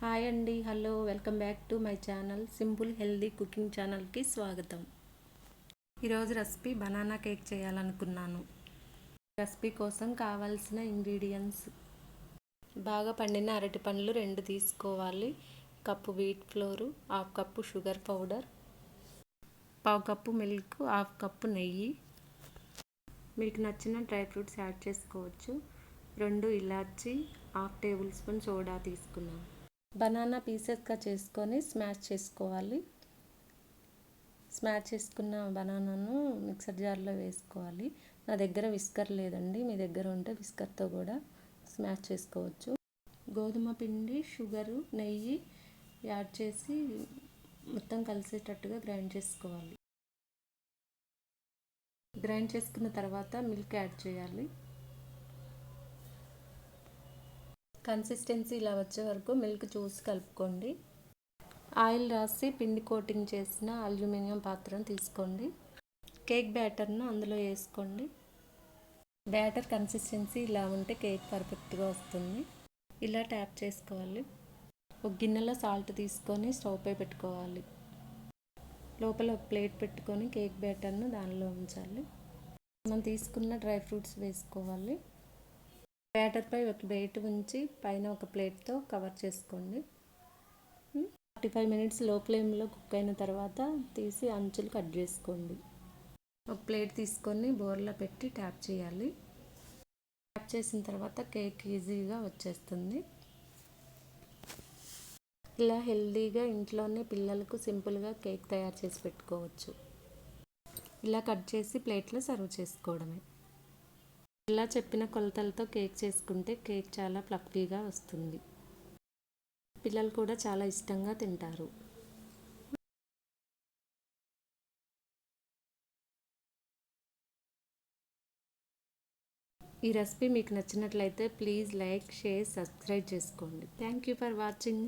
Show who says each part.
Speaker 1: Hi అండి, hello, welcome back to my channel simple healthy cooking ఛానల్కి స్వాగతం. ఈరోజు రెసిపీ బనానా కేక్ చేయాలనుకున్నాను. రెసిపీ కోసం కావాల్సిన ఇంగ్రీడియంట్స్: బాగా పండిన అరటి పండ్లు 2 తీసుకోవాలి, cup wheat floor, 1/2 cup sugar powder, 1/2 cup milk, 1/2 cup నెయ్యి. మీకు నచ్చిన డ్రై ఫ్రూట్స్ యాడ్ చేసుకోవచ్చు. 2 ఇలాచీ, 1/2 టేబుల్ స్పూన్ సోడా తీసుకున్నాను. బనానా పీసెస్గా చేసుకొని స్మాష్ చేసుకోవాలి. స్మాష్ చేసుకున్న బనానాను మిక్సర్ జార్లో వేసుకోవాలి. నా దగ్గర విస్కర్ లేదండి, మీ దగ్గర ఉంటే విస్కర్తో కూడా స్మాష్ చేసుకోవచ్చు. గోధుమ పిండి, షుగరు, నెయ్యి యాడ్ చేసి మొత్తం కలిసేటట్టుగా గ్రైండ్ చేసుకోవాలి. గ్రైండ్ చేసుకున్న తర్వాత మిల్క్ యాడ్ చేయాలి. కన్సిస్టెన్సీ ఇలా వచ్చే వరకు మిల్క్ చూసి కలుపుకోండి. ఆయిల్ రాసి పిండి కోటింగ్ చేసిన అల్యూమినియం పాత్రను తీసుకోండి. కేక్ బ్యాటర్ను అందులో వేసుకోండి. బ్యాటర్ కన్సిస్టెన్సీ ఇలా ఉంటే కేక్ పర్ఫెక్ట్గా వస్తుంది. ఇలా ట్యాప్ చేసుకోవాలి. ఒక గిన్నెలో సాల్ట్ తీసుకొని స్టవ్ పై పెట్టుకోవాలి. లోపల ఒక ప్లేట్ పెట్టుకొని కేక్ బ్యాటర్ను దానిలో ఉంచాలి. మనం తీసుకున్న డ్రై ఫ్రూట్స్ వేసుకోవాలి. బ్యాటర్పై ఒక వెయిట్ ఉంచి పైన ఒక ప్లేట్తో కవర్ చేసుకోండి. 45 మినిట్స్ లో ఫ్లేమ్లో కుక్ అయిన తర్వాత తీసి అంచులు కట్ చేసుకోండి. ఒక ప్లేట్ తీసుకొని బోర్లా పెట్టి ట్యాప్ చేయాలి. ట్యాప్ చేసిన తర్వాత కేక్ ఈజీగా వచ్చేస్తుంది. ఇలా హెల్దీగా ఇంట్లోనే పిల్లలకు సింపుల్గా కేక్ తయారు చేసి పెట్టుకోవచ్చు. ఇలా కట్ చేసి ప్లేట్లో సర్వ్ చేసుకోవడమే. ఇలా చెప్పిన కొలతలతో కేక్ చేసుకుంటే కేక్ చాలా ఫ్లఫీగా వస్తుంది. పిల్లలు కూడా చాలా ఇష్టంగా తింటారు. ఈ రెసిపీ మీకు నచ్చినట్లయితే ప్లీజ్ లైక్, షేర్, సబ్స్క్రైబ్ చేసుకోండి. Thank you for watching.